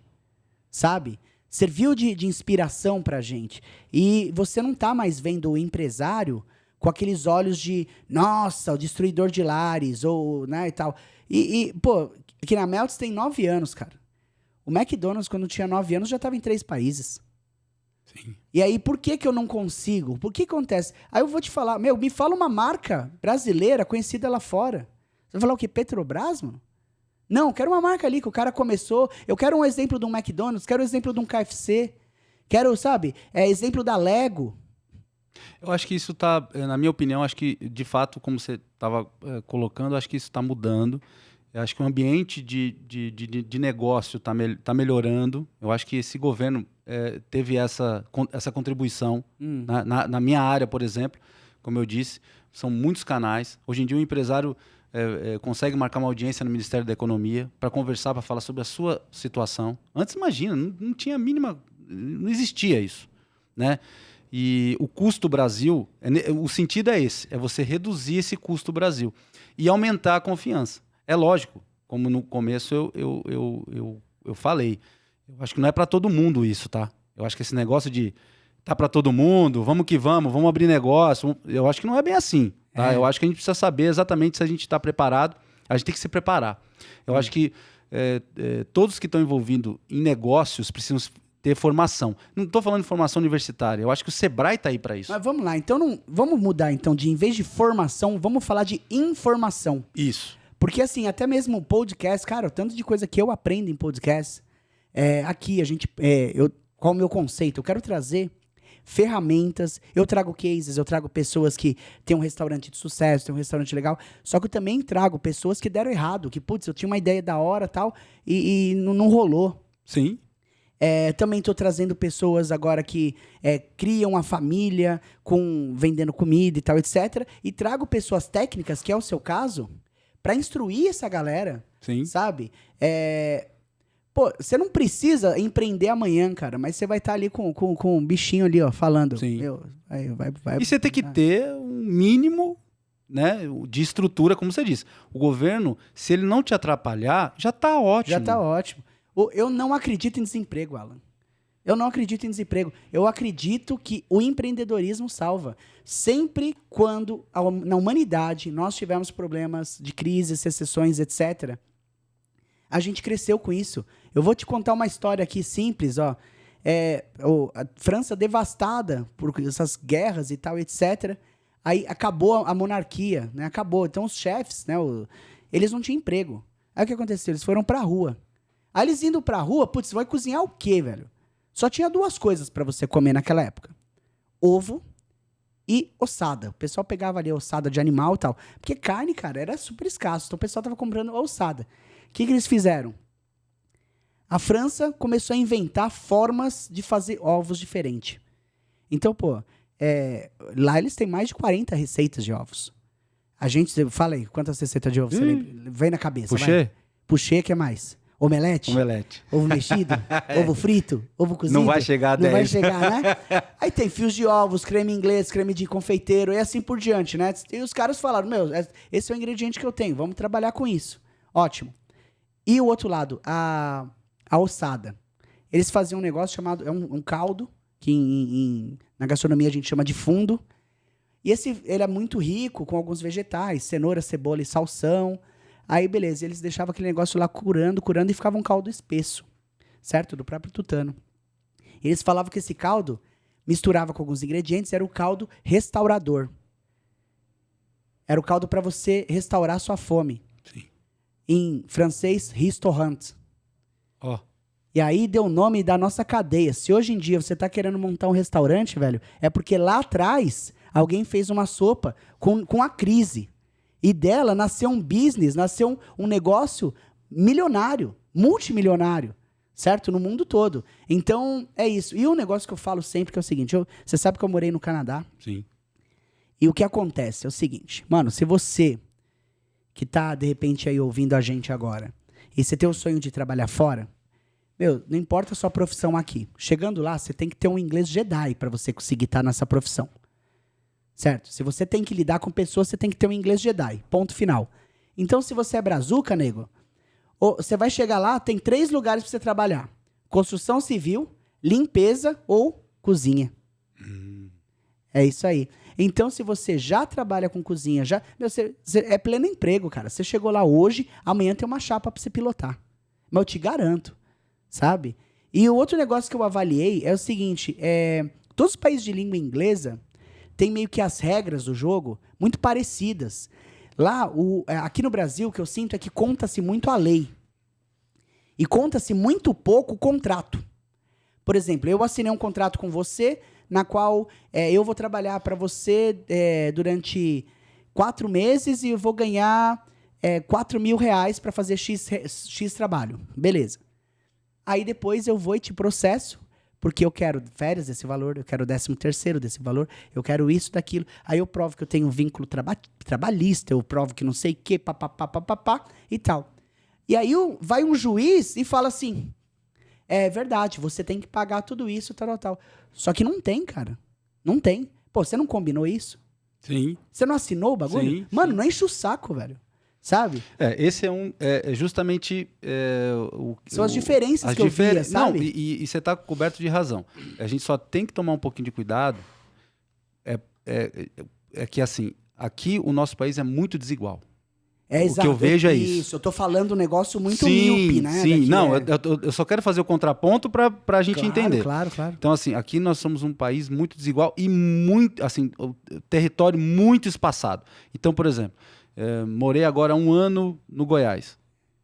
sabe? Serviu de inspiração pra gente. E você não tá mais vendo o empresário com aqueles olhos de, nossa, o destruidor de lares, ou, né, e tal. Pô, aqui na Melts tem 9 anos, cara. O McDonald's, quando tinha 9 anos, já estava em 3 países. Sim. E aí, por que eu não consigo? Por que acontece? Aí eu vou te falar, me fala uma marca brasileira conhecida lá fora. Você vai falar o quê? Petrobras, mano? Não, eu quero uma marca ali que o cara começou. Eu quero um exemplo de um McDonald's, quero um exemplo de um KFC. Quero, sabe, exemplo da Lego. Eu acho que isso está, na minha opinião, acho que, de fato, como você estava colocando, acho que isso está mudando. Eu acho que o ambiente de negócio está melhorando. Eu acho que esse governo teve essa contribuição. Na minha área, por exemplo, como eu disse, são muitos canais. Hoje em dia, o empresário consegue marcar uma audiência no Ministério da Economia para conversar, para falar sobre a sua situação. Antes, imagina, não tinha a mínima... Não existia isso, né? E o custo Brasil, o sentido é esse, é você reduzir esse custo Brasil e aumentar a confiança. É lógico, como no começo eu falei, eu acho que não é para todo mundo isso, tá? Eu acho que esse negócio de tá para todo mundo, vamos que vamos abrir negócio, eu acho que não é bem assim, tá? Eu acho que a gente precisa saber exatamente se a gente está preparado, a gente tem que se preparar. Eu acho que todos que estão envolvidos em negócios precisam ter formação. Não estou falando de formação universitária. Eu acho que o Sebrae está aí para isso. Mas vamos lá. Então, vamos mudar, então, em vez de formação, vamos falar de informação. Isso. Porque, assim, até mesmo o podcast, cara, o tanto de coisa que eu aprendo em podcast, aqui, qual é o meu conceito? Eu quero trazer ferramentas, eu trago cases, eu trago pessoas que têm um restaurante de sucesso, têm um restaurante legal, só que eu também trago pessoas que deram errado, que, putz, eu tinha uma ideia da hora tal, e não rolou. Sim. Também estou trazendo pessoas agora que criam a família vendendo comida e tal, etc. E trago pessoas técnicas, que é o seu caso, para instruir essa galera. Sim. Sabe? Pô, você não precisa empreender amanhã, cara, mas você vai estar ali com um bichinho ali, ó, falando. Sim. Vai, e você tem que ter um mínimo, né, de estrutura, como você disse. O governo, se ele não te atrapalhar, já está ótimo. Já está ótimo. Eu não acredito em desemprego, Alan. Eu não acredito em desemprego. Eu acredito que o empreendedorismo salva. Sempre quando na humanidade nós tivemos problemas de crises, recessões, etc., a gente cresceu com isso. Eu vou te contar uma história aqui simples, ó. A França devastada por essas guerras e tal, etc. Aí acabou a monarquia, né? Acabou. Então os chefes, né? Eles não tinham emprego. Aí o que aconteceu? Eles foram pra rua. Aí eles indo pra rua, putz, vai cozinhar o quê, velho? Só tinha 2 coisas pra você comer naquela época. Ovo e ossada. O pessoal pegava ali ossada de animal e tal. Porque carne, cara, era super escasso. Então o pessoal tava comprando ossada. O que eles fizeram? A França começou a inventar formas de fazer ovos diferentes. Então, pô, lá eles têm mais de 40 receitas de ovos. A gente, fala aí, quantas receitas de ovo você vem na cabeça? Puxê? Puxê, que é mais? Omelete? Omelete. Ovo mexido? Ovo frito? Ovo cozido? Não vai chegar a 10. Não vai chegar, né? Aí tem fios de ovos, creme inglês, creme de confeiteiro e assim por diante, né? E os caras falaram, esse é o ingrediente que eu tenho, vamos trabalhar com isso. Ótimo. E o outro lado, a ossada. Eles faziam um negócio chamado, um caldo, que na gastronomia a gente chama de fundo. E ele é muito rico com alguns vegetais, cenoura, cebola e salsão. Aí, beleza, eles deixavam aquele negócio lá curando e ficava um caldo espesso, certo? Do próprio tutano. Eles falavam que esse caldo misturava com alguns ingredientes, era o caldo restaurador. Era o caldo para você restaurar sua fome. Sim. Em francês, restaurant. Ó. E aí deu o nome da nossa cadeia. Se hoje em dia você tá querendo montar um restaurante, velho, é porque lá atrás alguém fez uma sopa com a crise. E dela nasceu um business, nasceu um negócio milionário, multimilionário, certo? No mundo todo. Então, é isso. E um negócio que eu falo sempre que é o seguinte, você sabe que eu morei no Canadá? Sim. E o que acontece é o seguinte, mano, se você que tá, de repente, aí ouvindo a gente agora, e você tem o sonho de trabalhar fora, não importa a sua profissão aqui. Chegando lá, você tem que ter um inglês Jedi para você conseguir estar nessa profissão. Certo? Se você tem que lidar com pessoas, você tem que ter um inglês Jedi. Ponto final. Então, se você é brazuca, nego, você vai chegar lá, tem 3 lugares para você trabalhar. Construção civil, limpeza ou cozinha. É isso aí. Então, se você já trabalha com cozinha, você é pleno emprego, cara. Você chegou lá hoje, amanhã tem uma chapa para você pilotar. Mas eu te garanto, sabe? E o outro negócio que eu avaliei é o seguinte, todos os países de língua inglesa tem meio que as regras do jogo muito parecidas. Lá, aqui no Brasil, o que eu sinto é que conta-se muito a lei. E conta-se muito pouco o contrato. Por exemplo, eu assinei um contrato com você, na qual eu vou trabalhar para você durante 4 meses e eu vou ganhar R$4.000 para fazer X trabalho. Beleza. Aí depois eu vou e te processo, porque eu quero férias desse valor, eu quero 13º desse valor, eu quero isso, daquilo. Aí eu provo que eu tenho um vínculo trabalhista, eu provo que não sei o quê, papapá, e tal. E aí vai um juiz e fala assim, é verdade, você tem que pagar tudo isso, tal. Só que não tem, cara. Não tem. Pô, você não combinou isso? Sim. Você não assinou o bagulho? Sim, Mano, não enche o saco, velho. Sabe? Esse é justamente são as diferenças que eu via, sabe? Não, e você está coberto de razão. A gente só tem que tomar um pouquinho de cuidado. Que assim, aqui o nosso país é muito desigual. Exato. O que eu vejo é isso. Isso, eu tô falando um negócio muito míope, né? Sim, não, eu só quero fazer o contraponto para a gente entender. Claro. Então, assim, aqui nós somos um país muito desigual e muito, assim, o território muito espaçado. Então, por exemplo, morei agora 1 ano no Goiás.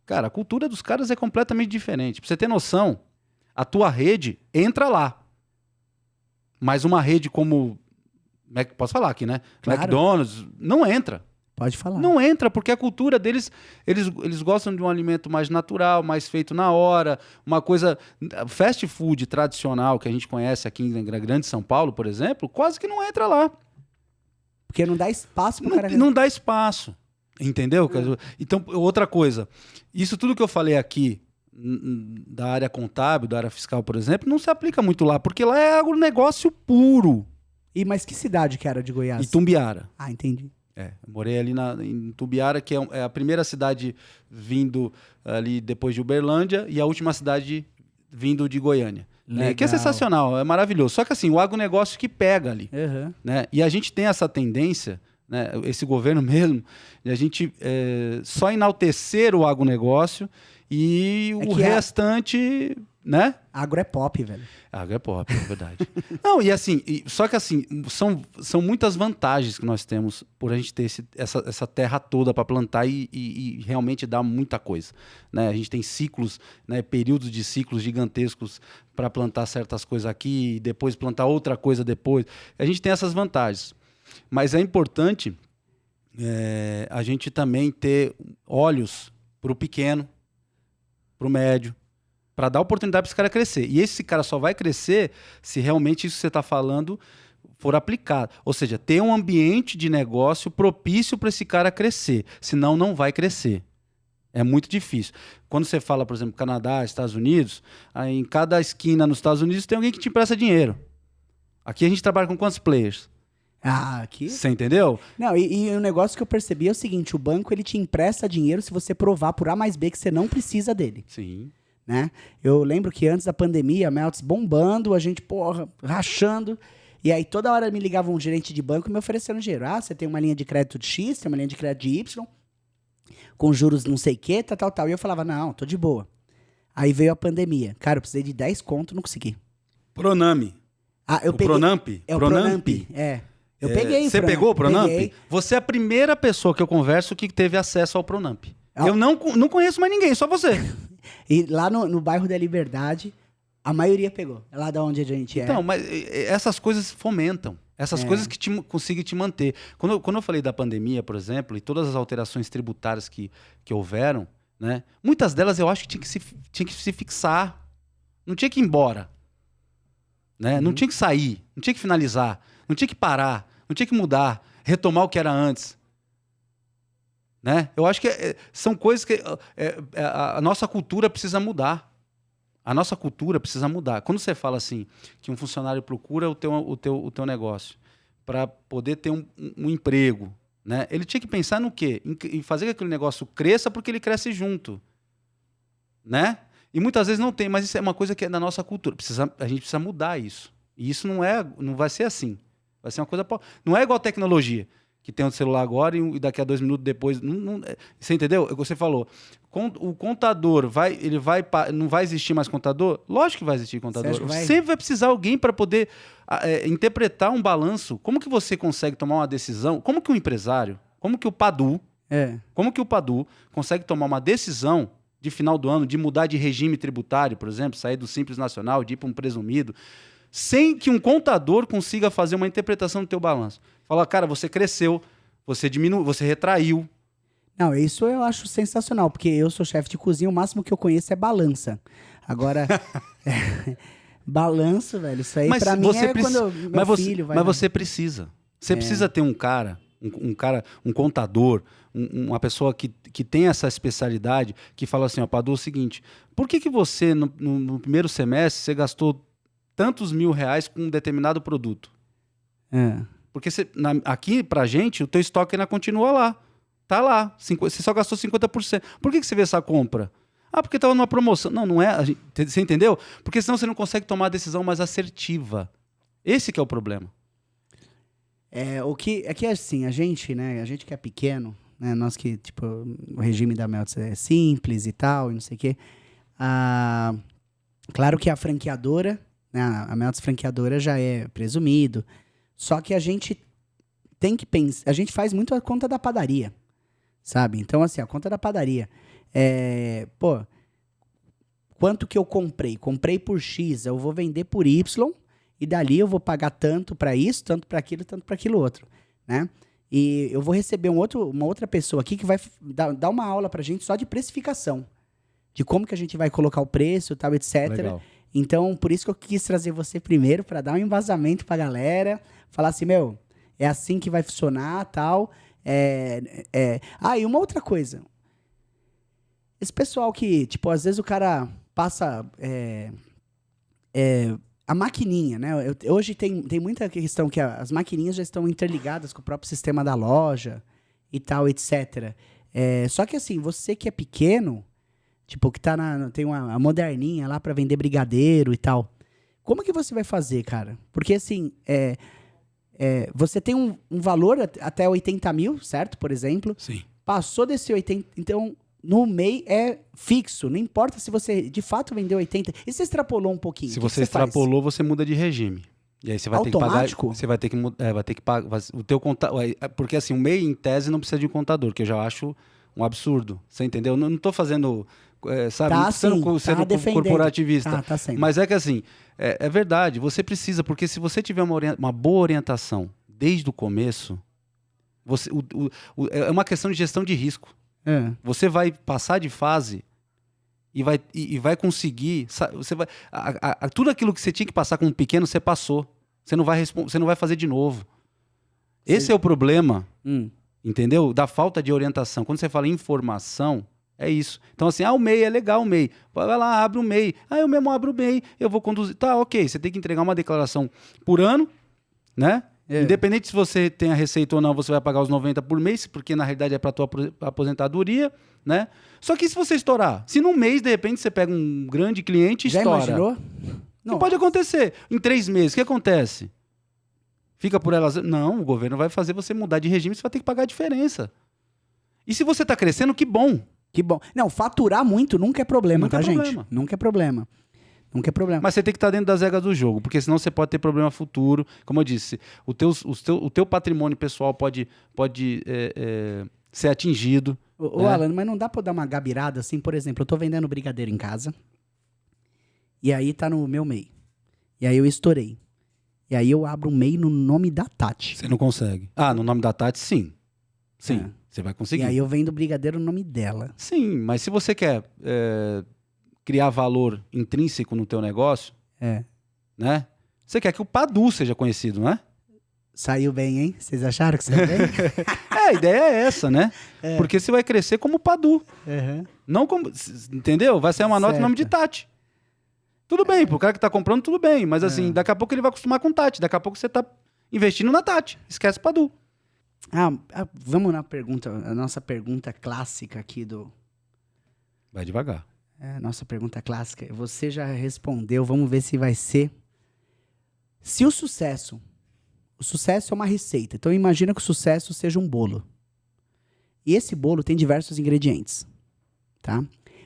Cara, a cultura dos caras é completamente diferente. Pra você ter noção, a tua rede entra lá. Mas uma rede como... Posso falar aqui, né? Claro. McDonald's, não entra. Pode falar. Não entra, porque a cultura deles, eles gostam de um alimento mais natural, mais feito na hora, uma coisa... Fast food tradicional, que a gente conhece aqui na Grande São Paulo, por exemplo, quase que não entra lá. Porque não dá espaço pro cara... Não dá espaço. Entendeu? Então, outra coisa. Isso tudo que eu falei aqui, da área contábil, da área fiscal, por exemplo, não se aplica muito lá, porque lá é agronegócio puro. Mas que cidade que era de Goiás? Itumbiara. Ah, entendi. Eu morei ali em Tubiara, que é a primeira cidade vindo ali depois de Uberlândia e a última cidade vindo de Goiânia. Né? Que é sensacional, é maravilhoso. Só que assim, o agronegócio que pega ali. Uhum. Né? E a gente tem essa tendência, né? Esse governo mesmo, de a gente só enaltecer o agronegócio e o restante... Né? Agro é pop, velho. Agro é pop, é verdade. Não, e assim, só que assim, são muitas vantagens que nós temos por a gente ter essa terra toda para plantar e realmente dar muita coisa. Né? A gente tem ciclos, né, períodos de ciclos gigantescos para plantar certas coisas aqui e depois plantar outra coisa depois. A gente tem essas vantagens. Mas é importante a gente também ter olhos para o pequeno, para o médio, para dar oportunidade para esse cara crescer. E esse cara só vai crescer se realmente isso que você está falando for aplicado. Ou seja, ter um ambiente de negócio propício para esse cara crescer. Senão, não vai crescer. É muito difícil. Quando você fala, por exemplo, Canadá, Estados Unidos, aí em cada esquina nos Estados Unidos tem alguém que te empresta dinheiro. Aqui a gente trabalha com quantos players? Aqui... Você entendeu? Não, e o negócio que eu percebi é o seguinte, o banco ele te empresta dinheiro se você provar por A mais B que você não precisa dele. Sim. Né? Eu lembro que antes da pandemia, a Melts bombando, a gente, rachando. E aí toda hora me ligava um gerente de banco me oferecendo dinheiro. Ah, você tem uma linha de crédito de X, tem uma linha de crédito de Y, com juros não sei o que, tal. E eu falava, não, tô de boa. Aí veio a pandemia. Cara, eu precisei de 10 conto, não consegui. Pronami. Eu peguei. Pronamp? É o Pronamp. Eu peguei. Você pegou o Pronamp? Peguei. Você é a primeira pessoa que eu converso que teve acesso ao Pronamp. Eu não conheço mais ninguém, só você. E lá no bairro da Liberdade, a maioria pegou. É lá da onde a gente é. Então, mas essas coisas fomentam. Essas coisas que conseguem te manter. Quando eu falei da pandemia, por exemplo, e todas as alterações tributárias que houveram, né, muitas delas eu acho que tinha que se fixar. Não tinha que ir embora. Né? Não tinha que sair. Não tinha que finalizar. Não tinha que parar. Não tinha que mudar. Retomar o que era antes. Né? Eu acho que são coisas que a nossa cultura precisa mudar. A nossa cultura precisa mudar. Quando você fala assim, que um funcionário procura o teu negócio para poder ter um emprego, né? Ele tinha que pensar no quê? Em fazer que aquele negócio cresça porque ele cresce junto. Né? E muitas vezes não tem, mas isso é uma coisa que é da nossa cultura. A gente precisa mudar isso. E isso não vai ser assim. Vai ser uma coisa... Não é igual tecnologia, que tem um celular agora e daqui a 2 minutos depois... Você entendeu? Você falou, o contador, não vai existir mais contador? Lógico que vai existir contador. Sempre vai precisar de alguém para poder interpretar um balanço. Como que você consegue tomar uma decisão? Como que um empresário, como que o Padu consegue tomar uma decisão de final do ano, de mudar de regime tributário, por exemplo, sair do Simples Nacional, de ir para um presumido, sem que um contador consiga fazer uma interpretação do teu balanço? Fala, cara, você cresceu, você diminuiu, você retraiu. Não, isso eu acho sensacional, porque eu sou chefe de cozinha, o máximo que eu conheço é balança. Agora, balanço, velho, isso aí pra mim é quando meu filho vai... Mas você precisa. Você precisa ter um cara, um contador, uma pessoa que tem essa especialidade, que fala assim, ó, Padu, é o seguinte, por que você, no primeiro semestre, você gastou tantos R$1.000 com um determinado produto? Porque aqui, pra gente, o teu estoque ainda continua lá. Tá lá. Você só gastou 50%. Por que você vê essa compra? Porque estava numa promoção. Não é. Você entendeu? Porque senão você não consegue tomar a decisão mais assertiva. Esse que é o problema. É que assim, a gente que é pequeno, né, nós que, tipo, o regime da Melts é simples e tal, e não sei o quê. Claro que a franqueadora, né, a Melts franqueadora já é presumido. Só que a gente tem que pensar... A gente faz muito a conta da padaria, sabe? Então, assim, a conta da padaria. Quanto que eu comprei? Comprei por X, eu vou vender por Y, e dali eu vou pagar tanto para isso, tanto para aquilo, tanto para aquilo outro, né? E eu vou receber uma outra pessoa aqui que vai dar uma aula pra gente só de precificação. De como que a gente vai colocar o preço, tal, etc. Legal. Então, por isso que eu quis trazer você primeiro, para dar um embasamento pra galera. Falar assim, é assim que vai funcionar, tal. E uma outra coisa. Esse pessoal que, tipo, às vezes o cara passa... a maquininha, né? Hoje tem muita questão que as maquininhas já estão interligadas com o próprio sistema da loja e tal, etc. Só que assim, você que é pequeno, tipo, que tá tem uma moderninha lá pra vender brigadeiro e tal, como que você vai fazer, cara? Porque assim, você tem um valor até 80 mil, certo? Por exemplo. Sim. Passou desse 80, então no MEI é fixo, não importa se você de fato vendeu 80. E você extrapolou um pouquinho? Se você extrapolou, você muda de regime. E aí você vai automático? ter que pagar. Você vai ter que vai ter que pagar o teu contador. Porque assim, o MEI em tese não precisa de um contador, que eu já acho um absurdo. Você entendeu? Eu não tô fazendo, sabe, tá, sendo corporativista. Tá sendo. Mas é que assim, é verdade, você precisa, porque se você tiver uma boa orientação desde o começo, é uma questão de gestão de risco. Você vai passar de fase e vai conseguir. Você vai, tudo aquilo que você tinha que passar como pequeno, você passou. Você não vai fazer de novo. Sim. Esse é o problema, entendeu? Da falta de orientação. Quando você fala em informação, é isso. Então, assim, o MEI é legal, o MEI. Vai lá, abre o MEI. Eu mesmo abro o MEI, eu vou conduzir. Tá, ok. Você tem que entregar uma declaração por ano, né? Independente se você tem a receita ou não, você vai pagar os 90 por mês, porque na realidade é para a tua aposentadoria, né? Só que se você estourar, se num mês, de repente, você pega um grande cliente e estoura. Já imaginou? Não pode acontecer. Em 3 meses, o que acontece? Fica por elas... Não, o governo vai fazer você mudar de regime, você vai ter que pagar a diferença. E se você está crescendo, que bom. Que bom. Não, faturar muito nunca é problema, Nunca tá, é gente? problema. Nunca é problema. Nunca é problema. Mas você tem que estar dentro das regras do jogo, porque senão você pode ter problema futuro. Como eu disse, o teu patrimônio pessoal pode ser atingido. Ô, Alan, mas não dá pra dar uma gabirada assim? Por exemplo, eu tô vendendo brigadeiro em casa, e aí tá no meu MEI. E aí eu estourei. E aí eu abro um MEI no nome da Tati. Você não consegue. No nome da Tati, sim. Sim, você vai conseguir. E aí eu vendo brigadeiro no nome dela. Sim, mas se você quer... criar valor intrínseco no teu negócio, né? Você quer que o Padu seja conhecido, não é? Saiu bem, hein? Vocês acharam que saiu bem? A ideia é essa, né? Porque você vai crescer como Padu. Não como... Entendeu? Vai sair uma nota em nome de Tati. Tudo bem, pro cara que tá comprando, tudo bem. Mas assim, daqui a pouco ele vai acostumar com Tati. Daqui a pouco você tá investindo na Tati. Esquece Padu. Vamos na pergunta, a nossa pergunta clássica aqui do... Vai devagar. Nossa pergunta clássica. Você já respondeu, vamos ver se vai ser. Se o sucesso é uma receita. Então imagina que o sucesso seja um bolo. E esse bolo tem diversos ingredientes, tá?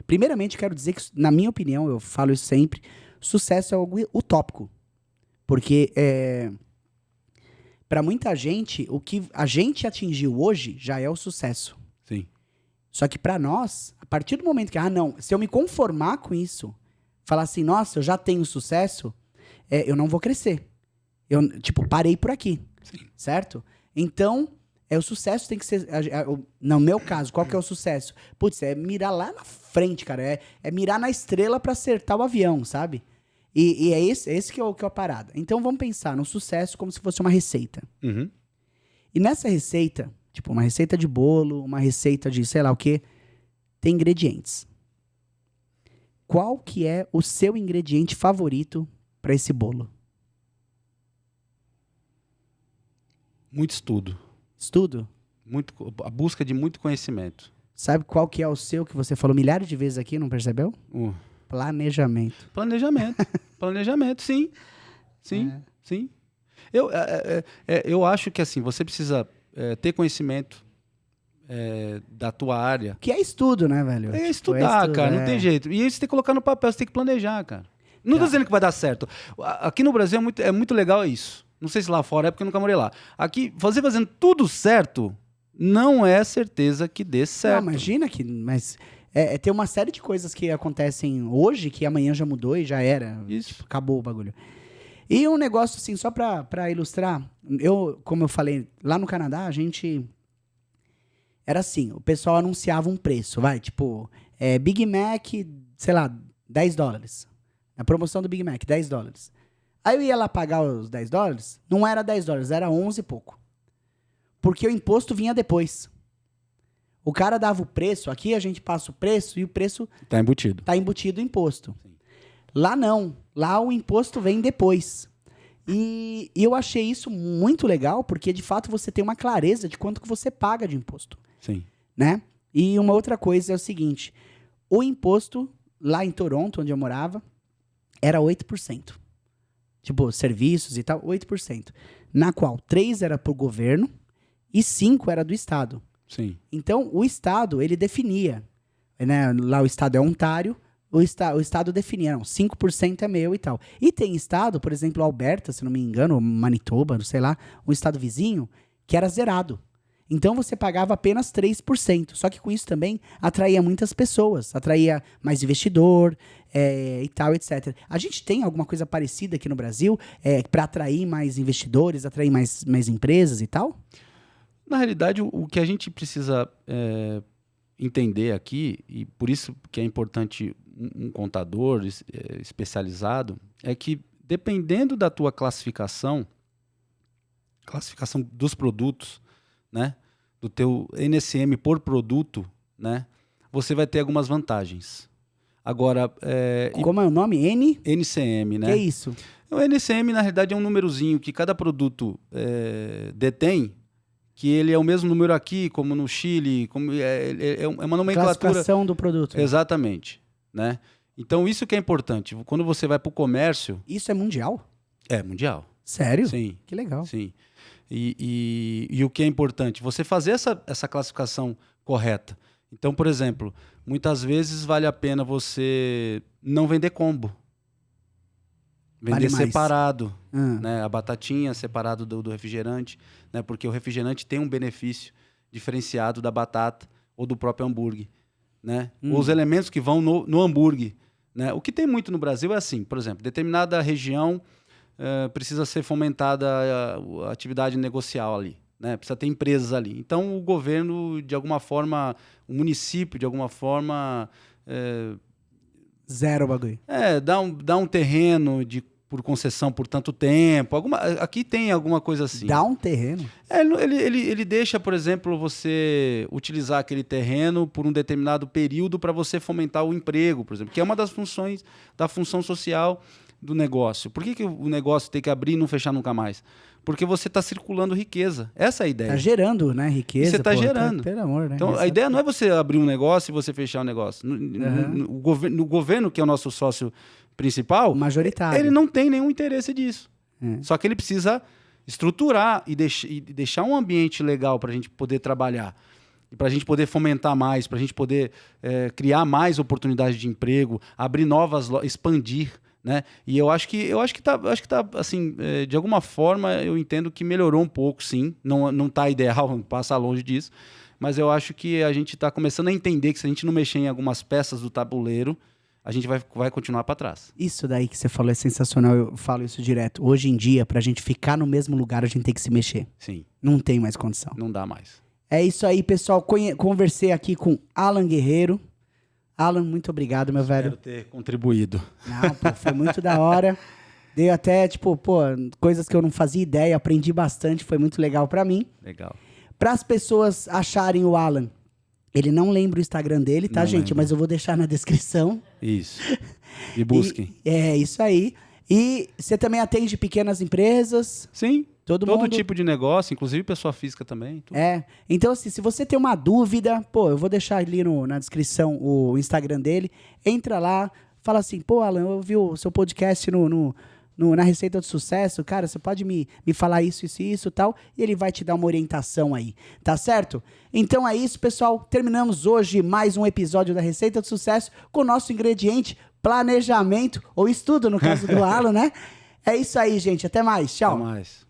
Primeiramente, quero dizer que, na minha opinião, eu falo isso sempre, sucesso é algo utópico. Porque para muita gente, o que a gente atingiu hoje já é o sucesso. Sim. Só que pra nós, a partir do momento que, se eu me conformar com isso, falar assim, nossa, eu já tenho sucesso, eu não vou crescer. Eu, parei por aqui, certo? Então, o sucesso tem que ser, no meu caso, qual que é o sucesso? Putz, é mirar lá na frente, cara, é mirar na estrela pra acertar o avião, sabe? E é esse que é a parada. Então, vamos pensar no sucesso como se fosse uma receita. Uhum. E nessa receita... uma receita de bolo, uma receita de sei lá o quê, tem ingredientes. Qual que é o seu ingrediente favorito para esse bolo? Muito estudo. Estudo? A busca de muito conhecimento. Sabe qual que é o seu que você falou milhares de vezes aqui, não percebeu? Planejamento. Planejamento, sim. Sim. Eu acho que assim, você precisa... ter conhecimento da tua área. Que é estudo, né, velho? Estudar, cara, não tem jeito. E isso você tem que colocar no papel, você tem que planejar, cara. Não tô dizendo que vai dar certo. Aqui no Brasil é muito legal isso. Não sei se lá fora é porque eu nunca morei lá. Aqui, fazendo tudo certo, não é certeza que dê certo. Não, imagina que... Mas tem uma série de coisas que acontecem hoje que amanhã já mudou e já era. Isso. Acabou o bagulho. E um negócio assim, só pra ilustrar, como eu falei, lá no Canadá, a gente... Era assim, o pessoal anunciava um preço, Big Mac, sei lá, $10. A promoção do Big Mac, $10. Aí eu ia lá pagar os $10, não era $10, era 11 e pouco. Porque o imposto vinha depois. O cara dava o preço, aqui a gente passa o preço e o preço... Tá embutido. Tá embutido o imposto. Sim. Lá não. Lá o imposto vem depois. E eu achei isso muito legal, porque de fato você tem uma clareza de quanto que você paga de imposto. Sim. Né? E uma outra coisa é o seguinte, o imposto lá em Toronto, onde eu morava, era 8%. Tipo, serviços e tal, 8%. Na qual 3% era pro governo e 5% era do Estado. Sim. Então, o Estado, ele definia, né? Lá o Estado é Ontário, o Estado definia, não, 5% é meu e tal. E tem Estado, por exemplo, Alberta, se não me engano, ou Manitoba, não sei lá, um Estado vizinho, que era zerado. Então, você pagava apenas 3%. Só que com isso também atraía muitas pessoas, atraía mais investidor e tal, etc. A gente tem alguma coisa parecida aqui no Brasil para atrair mais investidores, atrair mais empresas e tal? Na realidade, o que a gente precisa entender aqui, e por isso que é importante um contador especializado, é que dependendo da tua classificação dos produtos, né, do teu NSM por produto, né, você vai ter algumas vantagens. Agora... Como é o nome? NCM, né? Que é isso? O NCM, na realidade, é um númerozinho que cada produto detém, que ele é o mesmo número aqui, como no Chile, é uma nomenclatura... Classificação do produto. Exatamente. Né? Então, isso que é importante. Quando você vai para o comércio... Isso é mundial? É mundial. Sério? Sim. Que legal. Sim. E o que é importante? Você fazer essa classificação correta. Então, por exemplo, muitas vezes vale a pena você não vender combo. Vender separado, né? A batatinha separado do refrigerante, né? Porque o refrigerante tem um benefício diferenciado da batata ou do próprio hambúrguer, né? Os elementos que vão no hambúrguer, né? O que tem muito no Brasil é assim, por exemplo, determinada região precisa ser fomentada a atividade negocial ali, né? Precisa ter empresas ali. Então o governo, de alguma forma, o município, de alguma forma... Zero bagulho. Dá um terreno por concessão por tanto tempo. Aqui tem alguma coisa assim. Dá um terreno? Ele deixa, por exemplo, você utilizar aquele terreno por um determinado período para você fomentar o emprego, por exemplo, que é uma das funções da função social do negócio. Por que o negócio tem que abrir e não fechar nunca mais? Porque você está circulando riqueza. Essa é a ideia. Está gerando, né, riqueza. E você está gerando. Pelo amor, né? Então, a ideia não é você abrir um negócio e você fechar o negócio. No governo, que é o nosso sócio principal, majoritário, ele não tem nenhum interesse disso. Só que ele precisa estruturar e deixar um ambiente legal para a gente poder trabalhar. Para a gente poder fomentar mais, para a gente poder criar mais oportunidades de emprego, abrir novas lojas, expandir. Né? E eu acho que tá assim, de alguma forma eu entendo que melhorou um pouco, sim. Não tá ideal, passa longe disso, mas eu acho que a gente está começando a entender que se a gente não mexer em algumas peças do tabuleiro, a gente vai continuar para trás. Isso daí que você falou é sensacional, eu falo isso direto. Hoje em dia, para a gente ficar no mesmo lugar, a gente tem que se mexer. Sim. Não tem mais condição. Não dá mais. É isso aí, pessoal. Conversei aqui com Alan Guerreiro. Alan, muito obrigado, meu velho. Espero ter contribuído. Não, pô, foi muito da hora. Dei até, coisas que eu não fazia ideia, aprendi bastante, foi muito legal pra mim. Legal. Para as pessoas acharem o Alan, ele não lembra o Instagram dele, tá, não gente? lembro. Mas eu vou deixar na descrição. Isso. E busquem. Isso aí. E você também atende pequenas empresas? Sim. Todo mundo... tipo de negócio, inclusive pessoa física também. Tudo. Então assim, se você tem uma dúvida, eu vou deixar ali na descrição o Instagram dele, entra lá, fala assim, Alan, eu ouvi o seu podcast na Receita do Sucesso, cara, você pode me falar isso e tal, e ele vai te dar uma orientação aí, tá certo? Então é isso, pessoal, terminamos hoje mais um episódio da Receita do Sucesso com o nosso ingrediente planejamento, ou estudo no caso do Alan, né? É isso aí, gente, até mais, tchau. Até mais.